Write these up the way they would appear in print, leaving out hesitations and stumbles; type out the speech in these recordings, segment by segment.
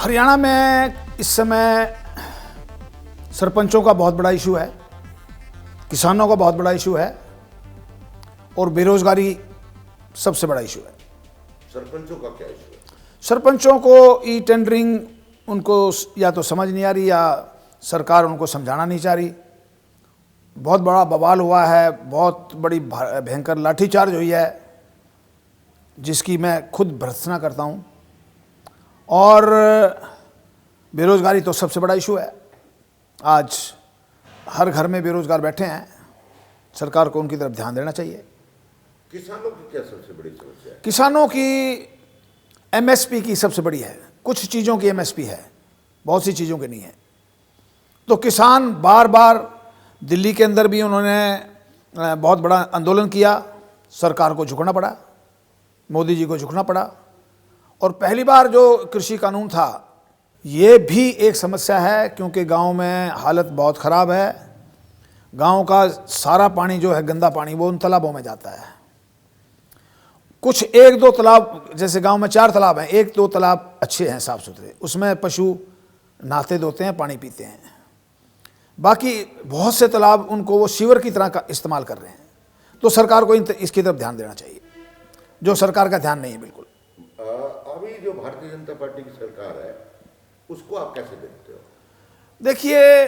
हरियाणा में इस समय सरपंचों का बहुत बड़ा इशू है, किसानों का बहुत बड़ा इशू है और बेरोजगारी सबसे बड़ा इशू है। सरपंचों का क्या इशू है? सरपंचों को ई टेंडरिंग उनको या तो समझ नहीं आ रही या सरकार उनको समझाना नहीं चाह रही। बहुत बड़ा बवाल हुआ है, बहुत बड़ी भयंकर लाठीचार्ज हुई है जिसकी मैं खुद भर्त्सना करता हूँ। और बेरोजगारी तो सबसे बड़ा इशू है। आज हर घर में बेरोजगार बैठे हैं, सरकार को उनकी तरफ ध्यान देना चाहिए। किसानों की क्या सबसे बड़ी समस्या है? किसानों की एमएसपी की सबसे बड़ी है। कुछ चीज़ों की एमएसपी है, बहुत सी चीज़ों की नहीं है। तो किसान बार बार दिल्ली के अंदर भी उन्होंने बहुत बड़ा आंदोलन किया, सरकार को झुकना पड़ा, मोदी जी को झुकना पड़ा। और पहली बार जो कृषि कानून था ये भी एक समस्या है, क्योंकि गांव में हालत बहुत ख़राब है। गांव का सारा पानी जो है गंदा पानी वो उन तालाबों में जाता है। कुछ एक दो तालाब, जैसे गांव में 4 तालाब हैं, 1-2 तालाब अच्छे हैं, साफ़ सुथरे, उसमें पशु नहाते धोते हैं, पानी पीते हैं। बाकी बहुत से तालाब उनको वो सीवर की तरह का इस्तेमाल कर रहे हैं। तो सरकार को इसकी तरफ ध्यान देना चाहिए, जो सरकार का ध्यान नहीं है बिल्कुल। अभी जो भारतीय जनता पार्टी की सरकार है उसको आप कैसे देखते हो? देखिए,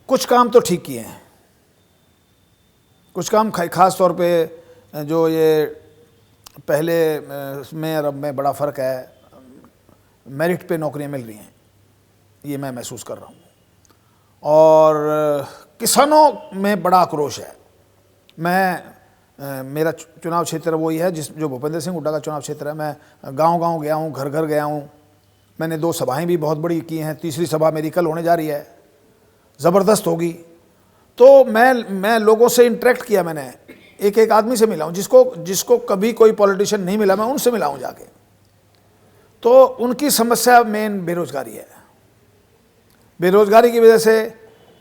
कुछ काम तो ठीक किए हैं, कुछ काम खास तौर पे जो ये पहले में और अब में बड़ा फ़र्क है। मेरिट पे नौकरियां मिल रही हैं, ये मैं महसूस कर रहा हूँ। और किसानों में बड़ा आक्रोश है। मेरा चुनाव क्षेत्र वही है जो भूपेंद्र सिंह हुड्डा का चुनाव क्षेत्र है। मैं गांव-गांव गया हूँ, घर घर गया हूँ। मैंने 2 सभाएं भी बहुत बड़ी की हैं, तीसरी सभा मेरी कल होने जा रही है, ज़बरदस्त होगी। तो मैं लोगों से इंटरेक्ट किया, मैंने एक आदमी से मिला हूँ जिसको कभी कोई पॉलिटिशियन नहीं मिला, मैं उनसे मिला हूँ जाके। तो उनकी समस्या मेन बेरोजगारी है। बेरोजगारी की वजह से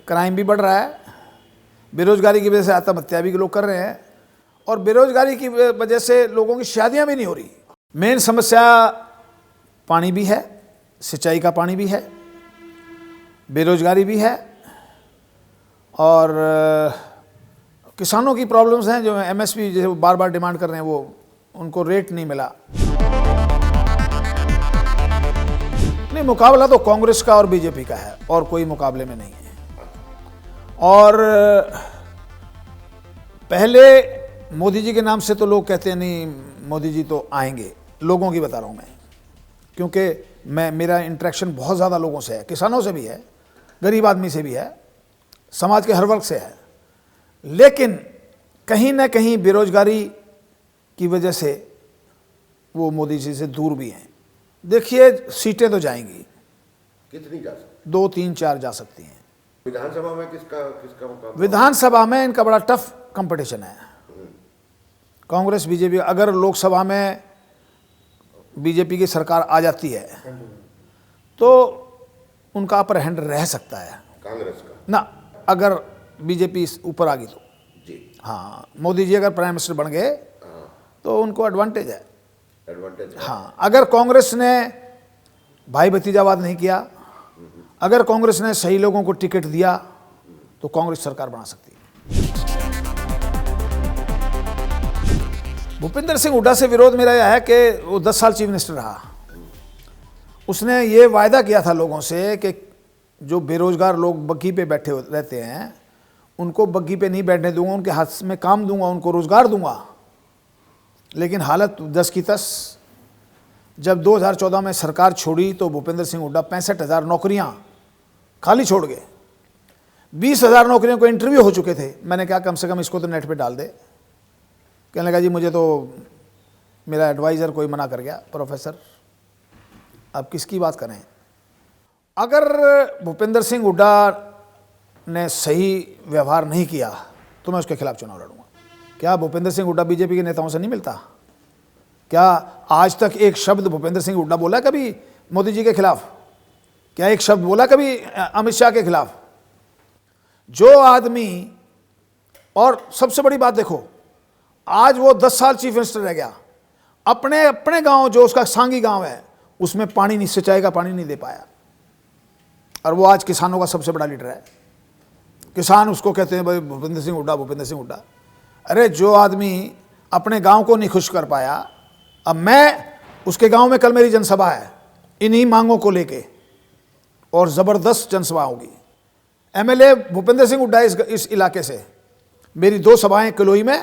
क्राइम भी बढ़ रहा है, बेरोजगारी की वजह से आत्महत्या भी लोग कर रहे हैं, और बेरोजगारी की वजह से लोगों की शादियां भी नहीं हो रही। मेन समस्या पानी भी है, सिंचाई का पानी भी है, बेरोजगारी भी है, और किसानों की प्रॉब्लम्स हैं। जो एमएसपी जैसे बार बार डिमांड कर रहे हैं, वो उनको रेट नहीं मिला। नहीं, मुकाबला तो कांग्रेस का और बीजेपी का है, और कोई मुकाबले में नहीं है। और पहले मोदी जी के नाम से तो लोग कहते हैं नहीं मोदी जी तो आएंगे, लोगों की बता रहा हूँ मैं, क्योंकि मेरा इंटरेक्शन बहुत ज़्यादा लोगों से है, किसानों से भी है, गरीब आदमी से भी है, समाज के हर वर्ग से है। लेकिन कहीं ना कहीं बेरोजगारी की वजह से वो मोदी जी से दूर भी हैं। देखिए, सीटें तो जाएंगी, कितनी जा सकती? 2, 3, 4 जा सकती हैं। विधानसभा में किसका मुकाबला? विधानसभा में इनका बड़ा टफ कंपटीशन है। कांग्रेस बीजेपी, अगर लोकसभा में बीजेपी की सरकार आ जाती है तो उनका अपर हैंड रह सकता है कांग्रेस का ना, अगर बीजेपी ऊपर आ गई तो जी। हाँ, मोदी जी अगर प्राइम मिनिस्टर बन गए तो उनको एडवांटेज है। एडवांटेज है। हाँ, अगर कांग्रेस ने भाई भतीजावाद नहीं किया, अगर कांग्रेस ने सही लोगों को टिकट दिया तो कांग्रेस सरकार बना सकती है। भूपेंद्र सिंह हुड्डा से विरोध मेरा यह है कि वो 10 साल चीफ मिनिस्टर रहा। उसने ये वायदा किया था लोगों से कि जो बेरोजगार लोग बग्घी पे बैठे रहते हैं उनको बग्घी पे नहीं बैठने दूंगा, उनके हाथ में काम दूंगा, उनको रोजगार दूंगा। लेकिन हालत 10 की 10। जब 2014 में सरकार छोड़ी तो भूपेंद्र सिंह हुड्डा 65,000 नौकरियां खाली छोड़ गए। 20,000 नौकरियों को इंटरव्यू हो चुके थे। मैंने कहा कम से कम इसको तो नेट पे डाल दे। कहने लगा जी मुझे तो मेरा एडवाइज़र कोई मना कर गया, प्रोफेसर अब किसकी बात करें। अगर भूपेंद्र सिंह हुड्डा ने सही व्यवहार नहीं किया तो मैं उसके खिलाफ चुनाव लड़ूंगा। क्या भूपेंद्र सिंह हुड्डा बीजेपी के नेताओं से नहीं मिलता? क्या आज तक एक शब्द भूपेंद्र सिंह हुड्डा बोला कभी मोदी जी के खिलाफ? क्या एक शब्द बोला कभी अमित शाह के खिलाफ? जो आदमी, और सबसे बड़ी बात देखो, आज वो 10 साल चीफ मिनिस्टर रह गया, अपने गांव जो उसका सांगी गांव है उसमें पानी नहीं, सिंचाई का पानी नहीं दे पाया, और वो आज किसानों का सबसे बड़ा लीडर है। किसान उसको कहते हैं भाई भूपेंद्र सिंह हुड्डा, भूपेंद्र सिंह हुड्डा। अरे जो आदमी अपने गांव को नहीं खुश कर पाया, अब मैं उसके गांव में, कल मेरी जनसभा है इन्हीं मांगों को लेके, और ज़बरदस्त जनसभा होगी। एमएलए भूपेंद्र सिंह हुड्डा इस इलाके से, मेरी 2 सभाएं किलोई में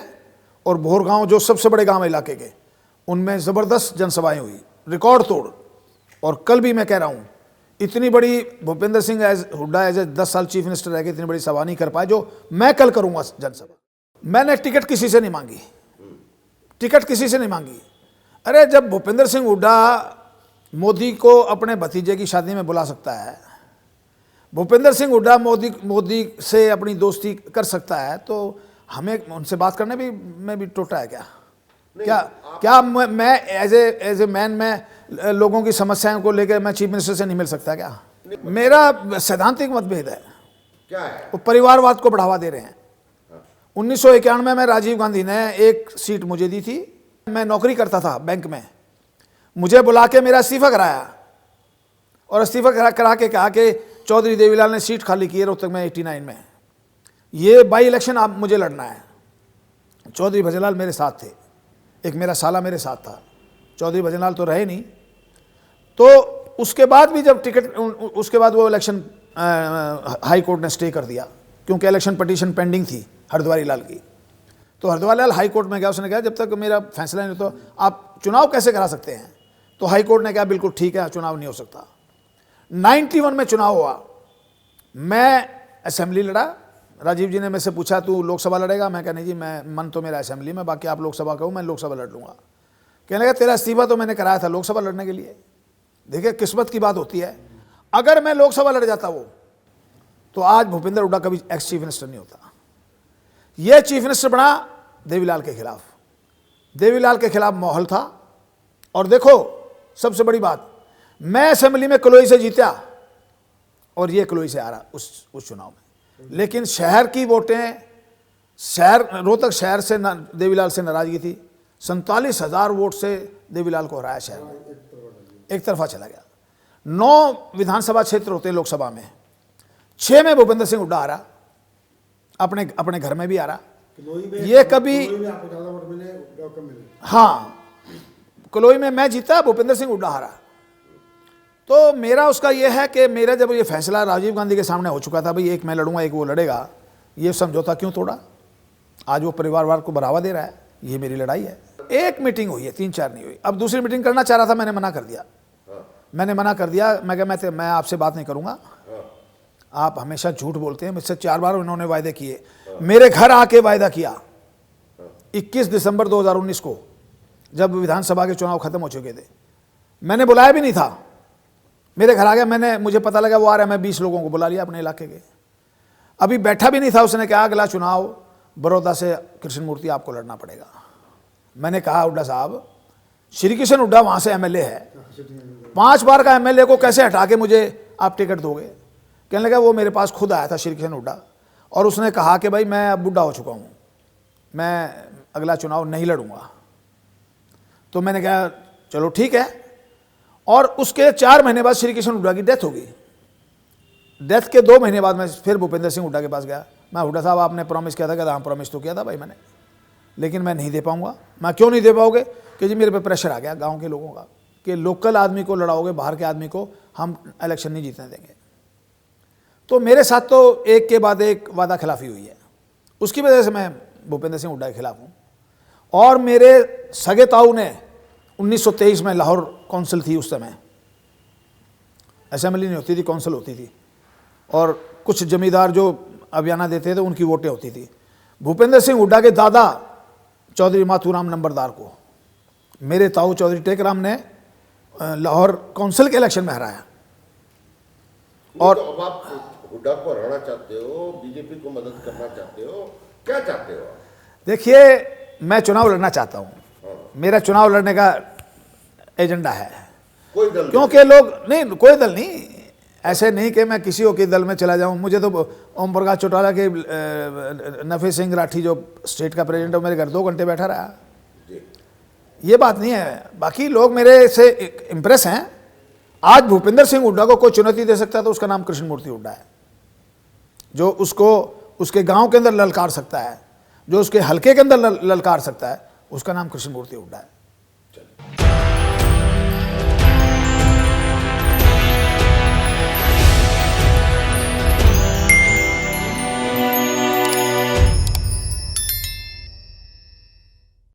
और भोरगांव, जो सबसे बड़े गांव इलाके के, उनमें ज़बरदस्त जनसभाएं हुई, रिकॉर्ड तोड़। और कल भी मैं कह रहा हूँ, इतनी बड़ी भूपेंद्र सिंह हुड्डा एज ए 10 साल चीफ मिनिस्टर रह के इतनी बड़ी सभा नहीं कर पाए जो मैं कल करूँगा जनसभा। मैंने टिकट किसी से नहीं मांगी, टिकट किसी से नहीं मांगी। अरे जब भूपेंद्र सिंह हुड्डा मोदी को अपने भतीजे की शादी में बुला सकता है, भूपेंद्र सिंह हुड्डा मोदी से अपनी दोस्ती कर सकता है, तो हमें उनसे बात करने में भी टोटा है क्या? क्या मैं एज ए मैन मैं लोगों की समस्याओं को लेकर मैं चीफ मिनिस्टर से नहीं मिल सकता क्या? मेरा सैद्धांतिक मतभेद है। क्या है? वो परिवारवाद को बढ़ावा दे रहे हैं। 1991 में राजीव गांधी ने एक सीट मुझे दी थी, मैं नौकरी करता था बैंक में, मुझे बुला के मेरा इस्तीफा कराया, और इस्तीफा करा के कहा कि चौधरी देवीलाल ने सीट खाली की है रोहतक में 89 में, ये बाई इलेक्शन आप मुझे लड़ना है। चौधरी भजनलाल मेरे साथ थे, एक मेरा साला मेरे साथ था, चौधरी भजनलाल तो रहे नहीं। तो उसके बाद भी जब टिकट, उसके बाद वो इलेक्शन हाई कोर्ट ने स्टे कर दिया, क्योंकि इलेक्शन पटिशन पेंडिंग थी हरद्वारी लाल की। तो हरद्वारी लाल हाई कोर्ट में गया, उसने कहा जब तक मेरा फैसला नहीं तो आप चुनाव कैसे करा सकते हैं? तो हाई कोर्ट ने कहा बिल्कुल ठीक है, चुनाव नहीं हो सकता। 91 में चुनाव हुआ, मैं असेंबली लड़ा। राजीव जी ने मेरे से पूछा तू लोकसभा लड़ेगा? मैं कहा नहीं जी, मैं मन तो मेरा असेंबली में, बाकी आप लोकसभा कहो, मैं लोकसभा लड़ लूँगा। कहने लगा तेरा इस्तीफा तो मैंने कराया था लोकसभा लड़ने के लिए। देखिए किस्मत की बात होती है, अगर मैं लोकसभा लड़ जाता वो, तो आज भूपेंद्र हुड्डा कभी एक्स चीफ मिनिस्टर नहीं होता। ये चीफ मिनिस्टर बना देवीलाल के खिलाफ, देवीलाल के खिलाफ माहौल था। और देखो सबसे बड़ी बात, मैं असेंबली में कलोई से जीता और ये कलोई से आ रहा उस चुनाव में, लेकिन शहर की वोटें, शहर रोहतक शहर से देवीलाल से नाराजगी थी। 47,000 वोट से देवीलाल को हराया शहर में, एक तरफा चला गया। 9 विधानसभा क्षेत्र होते हैं लोकसभा में, 6 में भूपेंद्र सिंह हुड्डा आ रहा, अपने घर में भी आ रहा। ये कभी हाँ, कलोई में मैं जीता, भूपेंद्र सिंह हुड्डा हारा। तो मेरा उसका ये है कि मेरा जब ये फैसला राजीव गांधी के सामने हो चुका था, भाई एक मैं लड़ूंगा एक वो लड़ेगा, ये समझौता क्यों तोड़ा? आज वो परिवारवाद को बढ़ावा दे रहा है, ये मेरी लड़ाई है। एक मीटिंग हुई है, 3-4 नहीं हुई। अब दूसरी मीटिंग करना चाह रहा था, मैंने मना कर दिया। मैं कहा मैं आपसे बात नहीं करूंगा, आप हमेशा झूठ बोलते हैं। मुझसे 4 बार उन्होंने वायदे किए, मेरे घर आके वायदा किया 21 दिसंबर 2019 को, जब विधानसभा के चुनाव खत्म हो चुके थे। मैंने बुलाया भी नहीं था, मेरे घर आ गया। मुझे पता लगा वो आ रहा है, मैं 20 लोगों को बुला लिया अपने इलाके के। अभी बैठा भी नहीं था, उसने कहा अगला चुनाव बड़ौदा से कृष्ण मूर्ति आपको लड़ना पड़ेगा। मैंने कहा हुड्डा साहब, श्री कृष्ण हुड्डा वहाँ से एमएलए है, 5 बार का एमएलए को कैसे हटा के मुझे आप टिकट दोगे? कहने लगा वो मेरे पास खुद आया था श्री कृष्ण हुड्डा, और उसने कहा कि भाई मैं अब बुढ़ा हो चुका हूँ, मैं अगला चुनाव नहीं लड़ूंगा। तो मैंने कहा चलो ठीक है। और उसके 4 महीने बाद श्री कृष्ण हुड्डा की डेथ हो गई। डेथ के 2 महीने बाद मैं फिर भूपेंद्र सिंह हुड्डा के पास गया। मैं हुड्डा साहब आपने प्रॉमिस किया था, कहता हाँ प्रॉमिस तो किया था भाई मैंने, लेकिन मैं नहीं दे पाऊंगा। मैं क्यों नहीं दे पाओगे? कि जी मेरे पे प्रेशर आ गया गांव के लोगों का कि लोकल आदमी को लड़ाओगे, बाहर के आदमी को हम इलेक्शन नहीं जीतने देंगे। तो मेरे साथ तो एक के बाद एक वादा खिलाफी हुई है, उसकी वजह से मैं भूपेंद्र सिंह हुड्डा के खिलाफ हूँ। और मेरे सगे ताऊ ने 1923 में लाहौर कौंसिल थी, उस समय असेंबली नहीं होती थी, कौंसिल होती थी, और कुछ जमींदार जो अभियाना देते थे उनकी वोटें होती थी। भूपेंद्र सिंह हुड्डा के दादा चौधरी माथूराम नंबरदार को मेरे ताऊ चौधरी टेकराम ने लाहौर कौंसिल के इलेक्शन में हराया। और तो अब आप हुड्डा को हराना चाहते हो, बीजेपी को मदद करना चाहते हो, क्या चाहते हो? देखिए मैं चुनाव लड़ना चाहता हूँ, मेरा चुनाव लड़ने का एजेंडा है। कोई दल क्योंकि लोग नहीं, कोई दल नहीं, ऐसे नहीं कि मैं किसी के दल में चला जाऊं। मुझे तो ओम प्रकाश चौटाला के नफे सिंह राठी जो स्टेट का प्रेसिडेंट है मेरे घर 2 घंटे बैठा रहा, ये बात नहीं है। बाकी लोग मेरे से इम्प्रेस हैं, आज भूपेंद्र सिंह हुड्डा को कोई चुनौती दे सकता है तो उसका नाम कृष्ण मूर्ति हुड्डा है। जो उसको उसके गांव के अंदर ललकार सकता है, जो उसके हलके के अंदर ललकार सकता है, उसका नाम कृष्ण मूर्ति हुड्डा है।